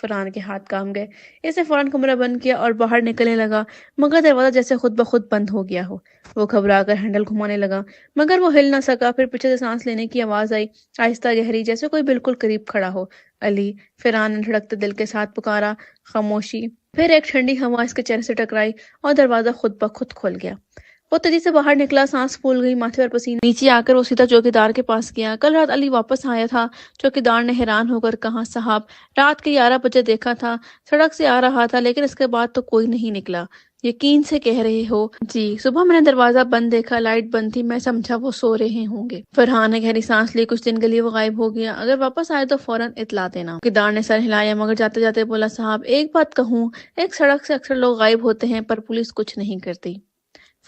فرحان کے ہاتھ کام گئے، اس نے فوراً کمرہ بند کیا اور باہر نکلنے لگا، مگر دروازہ جیسے خود بخود بند ہو گیا ہو۔ وہ گھبرا کر ہینڈل گھمانے لگا، مگر وہ ہل نہ سکا۔ پھر پیچھے سے سانس لینے کی آواز آئی، آہستہ گہری، جیسے کوئی بالکل قریب کھڑا ہو۔ علی! فرحان نے دھڑکتے دل کے ساتھ پکارا۔ خاموشی۔ پھر ایک ٹھنڈی ہوا اس کے چہرے سے ٹکرائی اور دروازہ خود بخود کھل گیا۔ وہ تیزی سے باہر نکلا، سانس پھول گئی، ماتھے پر پسینہ نیچے آ کر وہ سیدھا چوکیدار کے پاس گیا۔ کل رات علی واپس آیا تھا۔ چوکیدار نے حیران ہو کر کہا، صاحب رات کے 11 بجے دیکھا تھا، سڑک سے آ رہا تھا، لیکن اس کے بعد تو کوئی نہیں نکلا۔ یقین سے کہہ رہے ہو؟ جی، صبح میں نے دروازہ بند دیکھا، لائٹ بند تھی، میں سمجھا وہ سو رہے ہوں گے۔ فرحان نے گہری سانس لی، کچھ دن کے لیے وہ غائب ہو گیا، اگر واپس آئے تو فوراً اطلاع دینا۔ چوکیدار نے سر ہلایا مگر جاتے جاتے بولا، صاحب ایک بات کہوں، ایک سڑک سے اکثر لوگ غائب ہوتے ہیں پر پولیس کچھ نہیں کرتی۔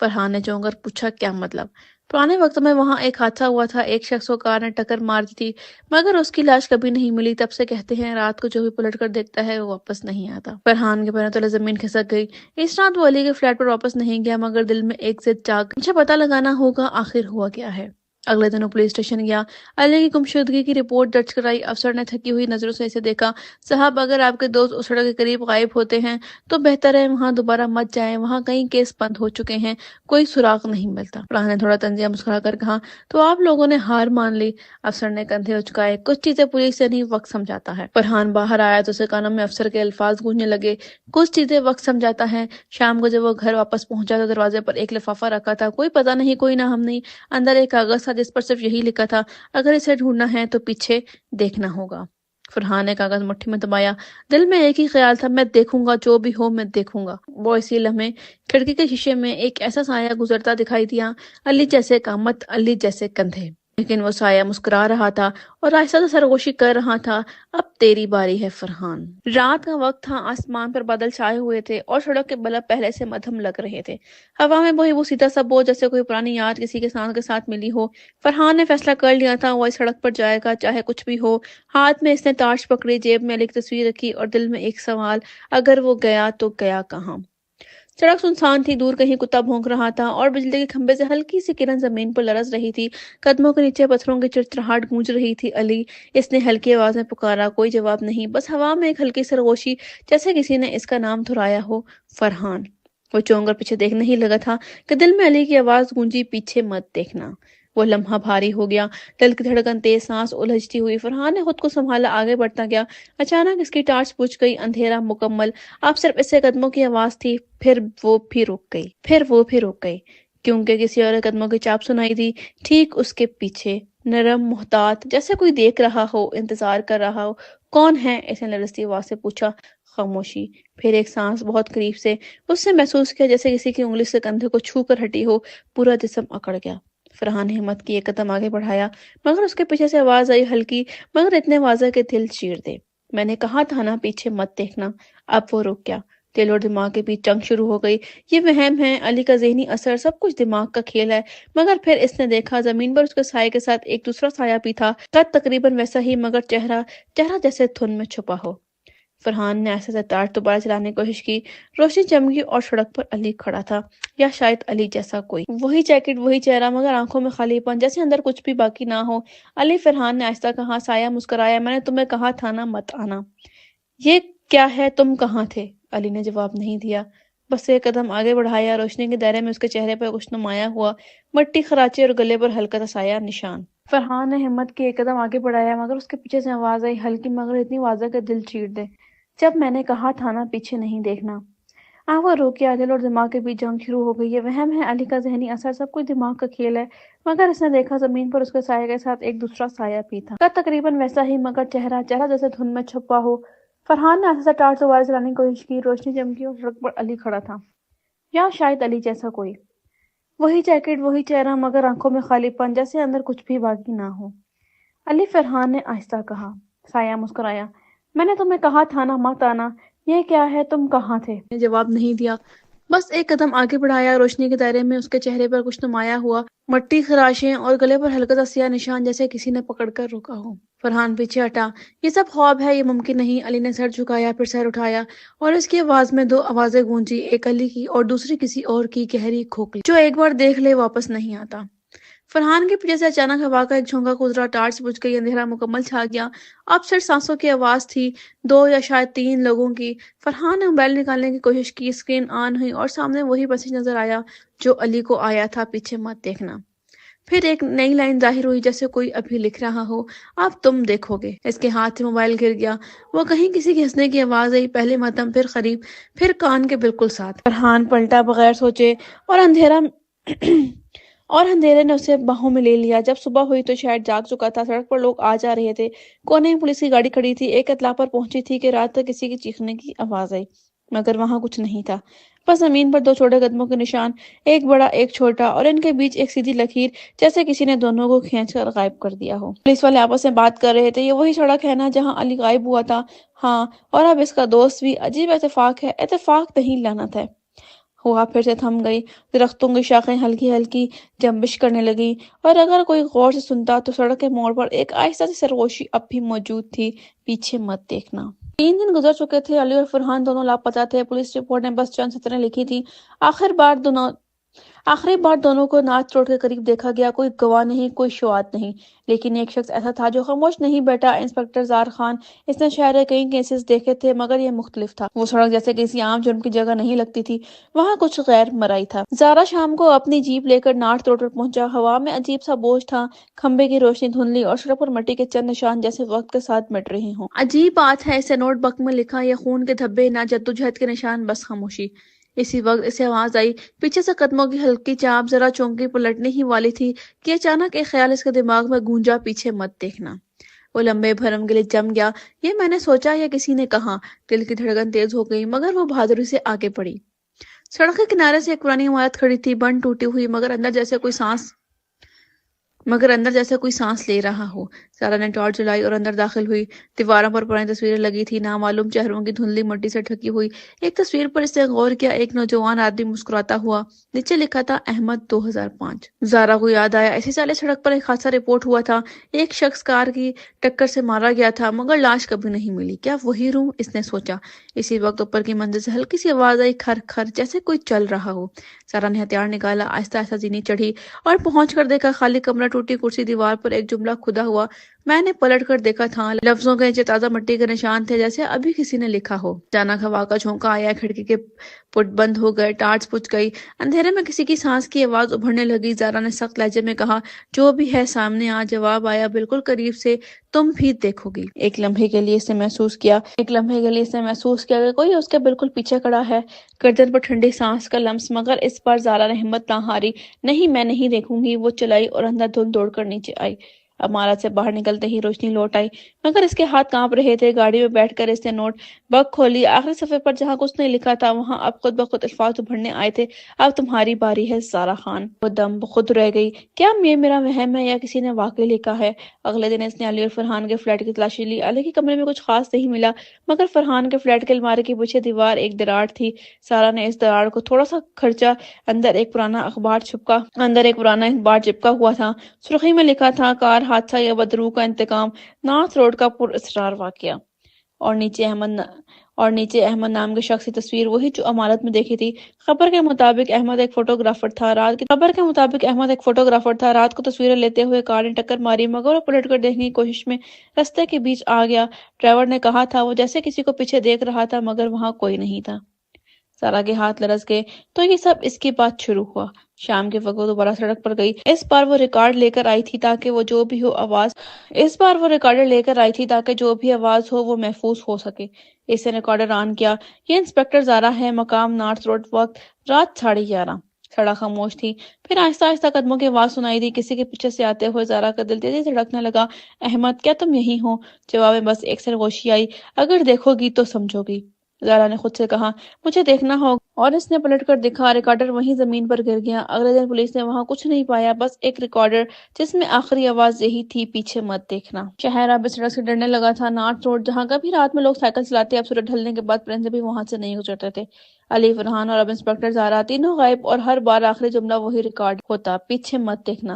فرحان نے چونک کر پوچھا، کیا مطلب؟ پرانے وقت میں وہاں ایک حادثہ ہوا تھا، ایک شخص کو کار نے ٹکر مار دی تھی، مگر اس کی لاش کبھی نہیں ملی۔ تب سے کہتے ہیں رات کو جو بھی پلٹ کر دیکھتا ہے وہ واپس نہیں آتا۔ فرحان کے پیروں تلے زمین کھسک گئی۔ اس رات وہ علی کے فلیٹ پر واپس نہیں گیا، مگر دل میں ایک ضد جاگ، مجھے پتہ لگانا ہوگا آخر ہوا کیا ہے۔ اگلے دن وہ پولیس اسٹیشن گیا، علی کی گمشدگی کی رپورٹ درج کرائی۔ افسر نے تھکی ہوئی نظروں سے اسے دیکھا۔ صاحب اگر آپ کے دوست اس سڑک کے قریب غائب ہوتے ہیں تو بہتر ہے وہاں دوبارہ مت جائیں، وہاں کئی کیس بند ہو چکے ہیں، کوئی سراغ نہیں ملتا۔ فرحان نے تھوڑا طنزیہ مسکرا کر کہا، تو آپ لوگوں نے ہار مان لی؟ افسر نے کندھے اچکائے، کچھ چیزیں پولیس سے نہیں وقت سمجھاتا ہے۔ فرحان باہر آیا تو اسے کانوں میں افسر کے الفاظ گونجنے لگے، کچھ چیزیں وقت سمجھاتا ہے۔ شام کو جب وہ گھر واپس پہنچا تو دروازے پر ایک لفافہ رکھا تھا، کوئی پتہ نہیں، کوئی نام نہیں، اندر ایک کاغذ تھا جس پر صرف یہی لکھا تھا، اگر اسے ڈھونڈنا ہے تو پیچھے دیکھنا ہوگا۔ فرحان نے کاغذ مٹھی میں دبایا، دل میں ایک ہی خیال تھا، میں دیکھوں گا، جو بھی ہو میں دیکھوں گا۔ وہ اسی لمحے کھڑکی کے شیشے میں ایک ایسا سایہ گزرتا دکھائی دیا، علی جیسے قامت، علی جیسے کندھے، لیکن وہ سایہ مسکرا رہا تھا اور آہستہ سے سرگوشی کر رہا تھا، اب تیری باری ہے فرحان۔ رات کا وقت تھا، آسمان پر بادل چھائے ہوئے تھے اور سڑک کے بلب پہلے سے مدھم لگ رہے تھے۔ ہوا میں وہی وہ سیدھا سا بوجھ، جیسے کوئی پرانی یاد کسی کے ساتھ ملی ہو۔ فرحان نے فیصلہ کر لیا تھا، وہ اس سڑک پر جائے گا چاہے کچھ بھی ہو۔ ہاتھ میں اس نے ٹارچ پکڑی، جیب میں علی کی تصویر رکھی اور دل میں ایک سوال، اگر وہ گیا تو گیا کہاں؟ سڑک سنسان تھی، دور کہیں کتا بھونک رہا تھا اور بجلی کے کھمبے سے ہلکی سی کرن زمین پر لرز رہی تھی۔ قدموں کے نیچے پتھروں کی چرچراہٹ گونج رہی تھی۔ علی! اس نے ہلکی آواز میں پکارا، کوئی جواب نہیں، بس ہوا میں ایک ہلکی سرگوشی، جیسے کسی نے اس کا نام دہرایا ہو، فرحان۔ وہ چونک کر پیچھے دیکھنے ہی لگا تھا کہ دل میں علی کی آواز گونجی، پیچھے مت دیکھنا۔ وہ لمحہ بھاری ہو گیا، دل کی دھڑکن تیز، سانس الجھتی ہوئی۔ فرحان نے خود کو سنبھالا، آگے بڑھتا گیا۔ اچانک اس کی ٹارچ بجھ گئی، اندھیرا مکمل، اب صرف اس سے قدموں کی آواز تھی، پھر وہ بھی رک گئی، کیونکہ کسی اور قدموں کی چاپ سنائی دی، ٹھیک اس کے پیچھے، نرم، محتاط، جیسے کوئی دیکھ رہا ہو، انتظار کر رہا ہو۔ کون ہے؟ اس نے لرزتی آواز سے پوچھا۔ خاموشی، پھر ایک سانس بہت قریب سے۔ اس نے محسوس کیا جیسے کسی کی انگلی سے کندھے کو چھو کر ہٹی ہو، پورا جسم اکڑ گیا۔ فرحان نے ہمت کی، ایک قدم آگے بڑھایا، مگر اس کے پیچھے سے آواز آئی، ہلکی مگر اتنے واضح کہ دل چیر دے، میں نے کہا تھا نا پیچھے مت دیکھنا۔ اب وہ رک گیا، دل اور دماغ کے بیچ جنگ شروع ہو گئی۔ یہ وہم ہے، علی کا ذہنی اثر، سب کچھ دماغ کا کھیل ہے۔ مگر پھر اس نے دیکھا، زمین پر اس کے سائے کے ساتھ ایک دوسرا سایہ بھی تھا، قد تقریباً ویسا ہی، مگر چہرہ جیسے دھند میں چھپا ہو۔ فرحان نے ایسے سے ٹارچ دوبارہ چلانے کی کوشش کی، روشنی چمکی اور سڑک پر علی کھڑا تھا، یا شاید علی جیسا کوئی، وہی جیکٹ، وہی چہرہ، مگر آنکھوں میں خالی پن، جیسے اندر کچھ بھی باقی نہ ہو۔ علی! فرحان نے آہستہ کہا۔ سایہ مسکرایا، میں نے تمہیں کہا تھا نا مت آنا۔ یہ کیا ہے، تم کہاں تھے؟ علی نے جواب نہیں دیا، بس ایک قدم آگے بڑھایا، روشنی کے دائرے میں اس کے چہرے پر کچھ نمایاں ہوا، مٹی، خراچے اور گلے پر ہلکا سا سایہ نشان۔ فرحان نے ہمت کی، ایک قدم آگے بڑھایا، مگر اس کے پیچھے سے آواز آئی، ہلکی مگر اتنی واضح کہ دل چیر دے، جب میں نے کہا تھا نا پیچھے نہیں دیکھنا۔ وہ رو کیا، دل اور دماغ کے بیچ جنگ شروع ہو گئی۔ یہ وہم ہے، علی کا ذہنی اثر، سب کچھ دماغ کا کھیل ہے۔ مگر اس نے دیکھا، زمین پر اس کے سائے کے ساتھ ایک دوسرا سایہ بھی تھا، قد تقریباً ویسا ہی، مگر چہرہ جیسے دھند میں چھپا ہو۔ فرحان نے آہستہ سے ٹارچ دوبارہ چلانے کی کوشش کی، روشنی چمکی اور سڑک پر علی کھڑا تھا، یا شاید علی جیسا کوئی، وہی جیکٹ، وہی چہرہ، مگر آنکھوں میں خالی پن، جیسے اندر کچھ بھی باقی نہ ہو۔ علی! فرحان نے آہستہ کہا۔ سایہ مسکرایا، میں نے تمہیں کہا تھا نا مت آنا۔ یہ کیا ہے، تم کہاں تھے؟ نے جواب نہیں دیا، بس ایک قدم آگے بڑھایا، روشنی کے دائرے میں اس کے چہرے پر کچھ نمایاں ہوا، مٹی، خراشیں اور گلے پر ہلکا سا سیاہ نشان، جیسے کسی نے پکڑ کر روکا ہو۔ فرحان پیچھے ہٹا، یہ سب خواب ہے، یہ ممکن نہیں۔ علی نے سر جھکایا، پھر سر اٹھایا اور اس کی آواز میں دو آوازیں گونجی، ایک علی کی اور دوسری کسی اور کی، گہری، کھوکھلی، جو ایک بار دیکھ لے واپس نہیں آتا۔ فرحان کے پیچھے سے اچانک ہوا کا ایک جھونکا گزرا، ٹارچ بجھ گئی، اندھیرا مکمل چھا گیا۔ اب صرف سانسوں کی آواز تھی، دو یا شاید تین لوگوں کی۔ فرحان نے موبائل نکالنے کی کوشش کی، اسکرین آن ہوئی اور سامنے وہی میسج نظر آیا جو علی کو آیا تھا، پیچھے مت دیکھنا۔ پھر ایک نئی لائن ظاہر ہوئی، جیسے کوئی ابھی لکھ رہا ہو، اب تم دیکھو گے۔ اس کے ہاتھ سے موبائل گر گیا۔ وہ کہیں کسی کے ہنسنے کی آواز آئی، پہلے مدھم، پھر قریب، پھر کان کے بالکل ساتھ۔ فرحان پلٹا بغیر سوچے اور اندھیرے نے اسے باہوں میں لے لیا۔ جب صبح ہوئی تو شاید جاگ چکا تھا، سڑک پر لوگ آ جا رہے تھے، کونے میں پولیس کی گاڑی کھڑی تھی۔ ایک اطلاع پر پہنچی تھی کہ رات تک کسی کی چیخنے کی آواز آئی، مگر وہاں کچھ نہیں تھا، بس زمین پر دو چھوٹے قدموں کے نشان، ایک بڑا ایک چھوٹا، اور ان کے بیچ ایک سیدھی لکیر، جیسے کسی نے دونوں کو کھینچ کر غائب کر دیا ہو۔ پولیس والے آپس میں بات کر رہے تھے، یہ وہی سڑک ہے نا جہاں علی غائب ہوا تھا؟ ہاں، اور اب اس کا دوست بھی۔ عجیب اتفاق ہے، اتفاق نہیں لعنت ہے۔ ہوا پھر سے تھم گئی، درختوں کی شاخیں ہلکی ہلکی جنبش کرنے لگی، اور اگر کوئی غور سے سنتا تو سڑک کے موڑ پر ایک آہستہ سی سرگوشی اب بھی موجود تھی، پیچھے مت دیکھنا۔ 3 دن گزر چکے تھے، علی اور فرحان دونوں لاپتہ تھے۔ پولیس رپورٹ نے بس چند سطریں لکھی تھیں۔ آخری بار دونوں کو نارتھ روڈ کے قریب دیکھا گیا، کوئی گواہ نہیں، کوئی شواہد نہیں، لیکن ایک شخص ایسا تھا جو خاموش نہیں بیٹھا، انسپکٹر زار خان۔ اس نے شہر کے کئی کیسز دیکھے تھے، مگر یہ مختلف تھا۔ وہ سڑک جیسے کسی عام جرم کی جگہ نہیں لگتی تھی، وہاں کچھ غیر مرئی تھا۔ زارا شام کو اپنی جیپ لے کر نارتھ روڈ پر پہنچا۔ ہوا میں عجیب سا بوجھ تھا، کھمبے کی روشنی دھندلی اور سڑک پر مٹی کے چند نشان جیسے وقت کے ساتھ مٹ رہے ہوں۔ عجیب بات ہے، اسے نوٹ بک میں لکھا، یہ خون کے دھبے، نہ جدوجہد کے نشان، بس خاموشی۔ اسی وقت اسے آواز آئی، پیچھے سے قدموں کی ہلکی چانپ، ذرا چونکی، پلٹنے ہی والی تھی کہ اچانک ایک خیال اس کے دماغ میں گونجا، پیچھے مت دیکھنا۔ وہ لمبے بھرم کے لیے جم گیا۔ یہ میں نے سوچا یا کسی نے کہا؟ دل کی دھڑکن تیز ہو گئی، مگر وہ بہادری سے آگے بڑھی۔ سڑک کے کنارے سے ایک پرانی عمارت کھڑی تھی، بند ٹوٹی ہوئی، مگر اندر جیسے کوئی سانس لے رہا ہو۔ سارا نے ٹارچ جلائی اور اندر داخل ہوئی۔ دیواروں پر پرانی تصویریں لگی تھی، نامعلوم چہروں کی دھندلی مٹی سے ڈھکی ہوئی۔ ایک تصویر پر اس نے غور کیا، ایک نوجوان آدمی مسکراتا ہوا، نیچے لکھا تھا احمد 2005۔ زارا کو یاد آیا، اسی سال اس سڑک پر ایک حادثہ رپورٹ ہوا تھا، ایک شخص کار کی ٹکر سے مارا گیا تھا، مگر لاش کبھی نہیں ملی۔ کیا وہی روم؟ اس نے سوچا۔ اسی وقت اوپر کی منزل سے ہلکی سی آواز آئی، کھر کھر، جیسے کوئی چل رہا ہو۔ سارا نے ہتھیار نکالا، آہستہ آہستہ زینی چڑھی اور پہنچ کر دیکھا خالی کمرہ، ٹوٹی کرسی، دیوار پر ایک جملہ کھدا ہوا۔ میں نے پلٹ کر دیکھا تھا، لفظوں کے نیچے تازہ مٹی کے نشان تھے، جیسے ابھی کسی نے لکھا ہو۔ اچانک ہوا کا جھونکا آیا، کھڑکی کے پٹ بند ہو گئے، ٹارچ بجھ گئی، اندھیرے میں کسی کی سانس کی آواز ابھرنے لگی۔ زارا نے سخت لہجے میں کہا، جو بھی ہے سامنے آ۔ جواب آیا بالکل قریب سے، تم بھی دیکھو گی۔ ایک لمحے کے لیے اس نے محسوس کیا کہ کوئی اس کے بالکل پیچھے کھڑا ہے، گردن پر ٹھنڈی سانس کا لمس، مگر اس بار زارا نے ہمت نہ ہاری۔ نہیں، میں نہیں دیکھوں گی۔ وہ چلائی اور اندر دھند دوڑ کر نیچے آئی۔ عمارت سے باہر نکلتے ہی روشنی لوٹ آئی، مگر اس کے ہاتھ کانپ رہے تھے۔ گاڑی میں بیٹھ کر اس نے نوٹ بک کھولی، آخری صفحے پر جہاں کچھ نہیں لکھا تھا وہاں اب خود بخود الفاظ ابھرنے آئے تھے، اب تمہاری باری ہے زارا خان۔ وہ دم خود رہ گئی، کیا یہ میرا وہم ہے یا کسی نے واقعی لکھا ہے؟ اگلے دن اس نے علی اور فرحان کے فلیٹ کی تلاشی لی۔ علی کے کمرے میں کچھ خاص نہیں ملا، مگر فرحان کے فلیٹ کے الماری کے پیچھے دیوار ایک دراڑ تھی۔ سارا نے اس دراڑ کو تھوڑا سا کھرچا، اندر ایک پرانا اخبار چپکا ہوا تھا، سرخی میں لکھا تھا، کار حادثہ یا بدرو کا انتقام، نارتھ روڈ کا پر اسرار واقعہ، اور نیچے احمد نام کے شخص کی تصویر، وہی جو عمارت میں دیکھی تھی۔ خبر کے مطابق احمد ایک فوٹوگرافر تھا، رات کو تصویریں لیتے ہوئے کار نے ٹکر ماری، مگر وہ پلٹ کر دیکھنے کی کوشش میں رستے کے بیچ آ گیا۔ ڈرائیور نے کہا تھا وہ جیسے کسی کو پیچھے دیکھ رہا تھا، مگر وہاں کوئی نہیں تھا۔ سارا کے ہاتھ لرز گئے۔ تو یہ سب اس کے بعد شروع ہوا۔ شام کے وقت وہ دوبارہ سڑک پر گئی، اس بار وہ ریکارڈر لے کر آئی تھی تاکہ جو بھی آواز ہو وہ محفوظ ہو سکے۔ اس نے ریکارڈر آن کیا۔ یہ انسپکٹر زارا ہے، مقام نارتھ روڈ، وقت رات 11:30۔ سڑک خاموش تھی، پھر آہستہ آہستہ قدموں کی آواز سنائی دی، کسی کے پیچھے سے آتے ہوئے۔ زارا کا دل تیزی سے دھڑکنے لگا۔ احمد، کیا تم یہی ہو؟ جواب میں بس ایک سرگوشی آئی، اگر دیکھو گی تو سمجھو گی۔ زارا نے خود سے کہا، مجھے دیکھنا ہوگا، اور اس نے پلٹ کر دیکھا، ریکارڈر وہیں زمین پر گر گیا۔ اگلے دن پولیس نے وہاں کچھ نہیں پایا، بس ایک ریکارڈر جس میں آخری آواز یہی تھی، پیچھے مت دیکھنا۔ شہر اب اس سڑک سے ڈرنے لگا تھا۔ نارتھ روڈ جہاں کبھی رات میں لوگ سائیکل چلاتے، اب سورج ڈھلنے کے بعد پرندے بھی وہاں سے نہیں گزرتے تھے۔ علی، فرحان اور اب انسپکٹر زارا، تینوں غائب، اور ہر بار آخری جملہ وہی ریکارڈ ہوتا، پیچھے مت دیکھنا۔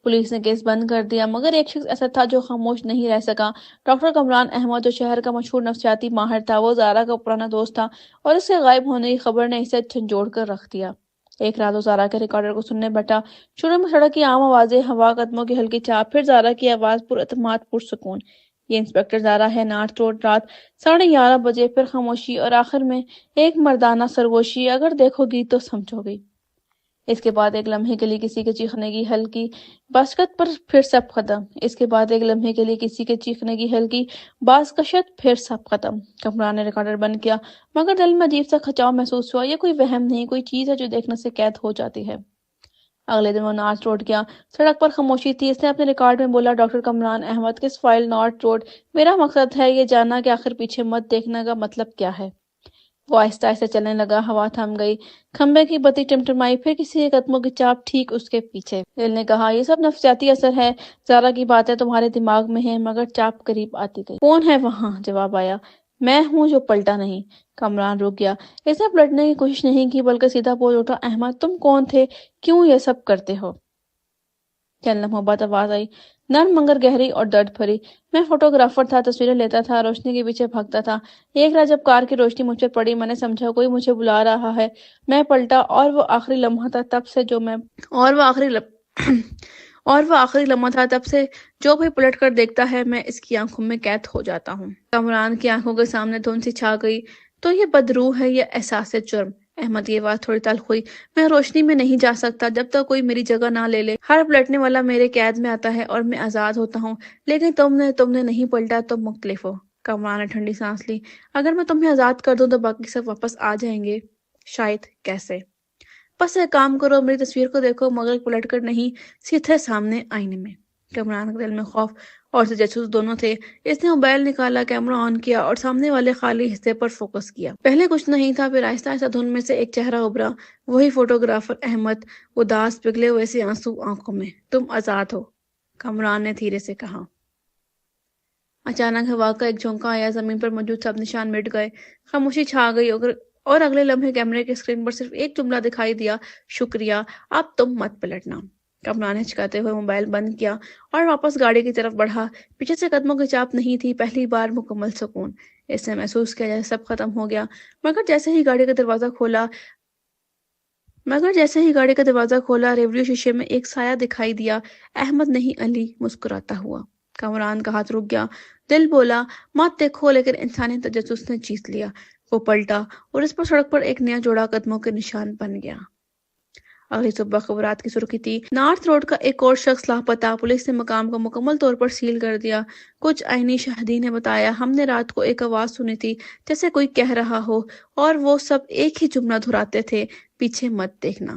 پولیس نے کیس بند کر دیا، مگر ایک شخص ایسا تھا جو خاموش نہیں رہ سکا۔ ڈاکٹر کمران احمد، جو شہر کا مشہور نفسیاتی ماہر تھا، وہ زارا کا پرانا دوست تھا، اور اس کے غائب ہونے کی خبر نے اسے جھنجھوڑ کر رکھ دیا۔ ایک رات وہ زارا کے ریکارڈر کو سننے بیٹھا۔ شروع میں سڑک کی عام آوازیں، ہوا، قدموں کی ہلکی چاپ، پھر زارا کی آواز، پر اعتماد، پرسکون، یہ انسپکٹر زارا ہے، نارتھ روڈ، رات 11:30 بجے۔ پھر خاموشی، اور آخر میں ایک مردانہ سرگوشی، اگر دیکھو گی تو سمجھو گی۔ اس کے بعد ایک لمحے کے لیے کسی کے چیخنے کی ہلکی باسکت، پر پھر سب ختم۔ اس کے بعد ایک لمحے کے لیے کسی کے چیخنے کی ہلکی باسکشت، پھر سب ختم۔ کمران نے ریکارڈر بند کیا، مگر دل میں عجیب سا کھچاؤ محسوس ہوا۔ یہ کوئی وہم نہیں، کوئی چیز ہے جو دیکھنے سے قید ہو جاتی ہے۔ اگلے دن وہ نارتھ روڈ گیا۔ سڑک پر خاموشی تھی۔ اس نے اپنے ریکارڈ میں بولا، ڈاکٹر کمران احمد، کس فائل، نارتھ روڈ۔ میرا مقصد ہے یہ جاننا کہ آخر پیچھے مت دیکھنے کا مطلب کیا ہے۔ وہ آہستہ آہستہ چلنے لگا۔ ہوا تھم گئی، کھمبے کی بتی ٹمٹمائی، پھر کسی کے قدموں کی چاپ ٹھیک اس کے پیچھے۔ دل نے کہا، یہ سب نفسیاتی اثر ہے، زارا کی باتیں تمہارے دماغ میں ہیں۔ مگر چاپ قریب آتی گئی۔ کون ہے وہاں؟ جواب آیا، میں ہوں جو پلٹا نہیں۔ کمران رک گیا۔ اس نے پلٹنے کی کوشش نہیں کی، بلکہ سیدھا بول اٹھا، احمد، تم کون تھے؟ کیوں یہ سب کرتے ہو؟ چند لمحوں بعد آواز آئی، نرم مگر گہری اور درد بھری، میں فوٹوگرافر تھا، تصویریں لیتا تھا، روشنی کے پیچھے بھاگتا تھا۔ ایک رات جب کار کی روشنی مجھ پر پڑی، میں نے سمجھا کوئی مجھے بلا رہا ہے۔ میں پلٹا، اور وہ آخری لمحہ تھا تب سے جو میں اور وہ آخری اور وہ آخری لمحہ تھا تب سے جو بھی پلٹ کر دیکھتا ہے میں اس کی آنکھوں میں قید ہو جاتا ہوں۔ کمران کی آنکھوں کے سامنے دھند سی چھا گئی۔ تو یہ بدروح ہے، یہ احساس جرم؟ احمد، یہ بات تھوڑی تلخ ہوئی۔ میں روشنی میں نہیں جا سکتا جب تک کوئی میری جگہ نہ لے لے۔ ہر پلٹنے والا میرے قید میں آتا ہے اور میں آزاد ہوتا ہوں، لیکن تم نے نہیں پلٹا، تم مختلف ہو۔ کمران نے ٹھنڈی سانس لی۔ اگر میں تمہیں آزاد کر دوں تو باقی سب واپس آ جائیں گے؟ شاید۔ کیسے؟ بس ایک کام کرو، میری تصویر کو دیکھو، مگر پلٹ کر نہیں، سیدھے سامنے آئینے میں۔ کمران کے دل میں خوف اور تجسس دونوں تھے۔ اس نے موبائل نکالا، کیمرہ آن کیا اور سامنے والے خالی حصے پر فوکس کیا۔ پہلے کچھ نہیں تھا، پھر آہستہ آہستہ دھند میں سے ایک چہرہ ابھرا، وہی فوٹوگرافر احمد، اداس، پگھلے ہوئے سے آنسو آنکھوں میں۔ تم آزاد ہو، کمران نے دھیرے سے کہا۔ اچانک ہوا کا ایک جھونکا آیا، زمین پر موجود سب نشان مٹ گئے، خاموشی چھا گئی، اور اگلے لمحے کیمرے کی اسکرین پر صرف ایک جملہ دکھائی دیا، شکریہ، اب تم مت پلٹنا۔ کمران نے ہچکاتے ہوئے موبائل بند کیا اور واپس گاڑی کی طرف بڑھا۔ پیچھے سے قدموں کی چاپ نہیں تھی، پہلی بار مکمل سکون۔ اس نے محسوس کیا جیسے سب ختم ہو گیا، مگر جیسے ہی گاڑی کا دروازہ کھولا، ریویو شیشے میں ایک سایہ دکھائی دیا، احمد نہیں، علی، مسکراتا ہوا۔ کمران کا ہاتھ رک گیا۔ دل بولا، مت دیکھو، لیکن انسانی تجسس نے جیت لیا۔ وہ پلٹا اور اس پر سڑک پر ایک نیا جوڑا قدموں کے نشان بن گیا۔ اگلی صبح خبرات کی سرخی تھی، نارتھ روڈ کا ایک اور شخص لاپتہ، پولیس نے مقام کو مکمل طور پر سیل کر دیا۔ کچھ عینی شاہدین نے بتایا، ہم نے رات کو ایک آواز سنی تھی جیسے کوئی کہہ رہا ہو، اور وہ سب ایک ہی جملہ دہراتے تھے، پیچھے مت دیکھنا۔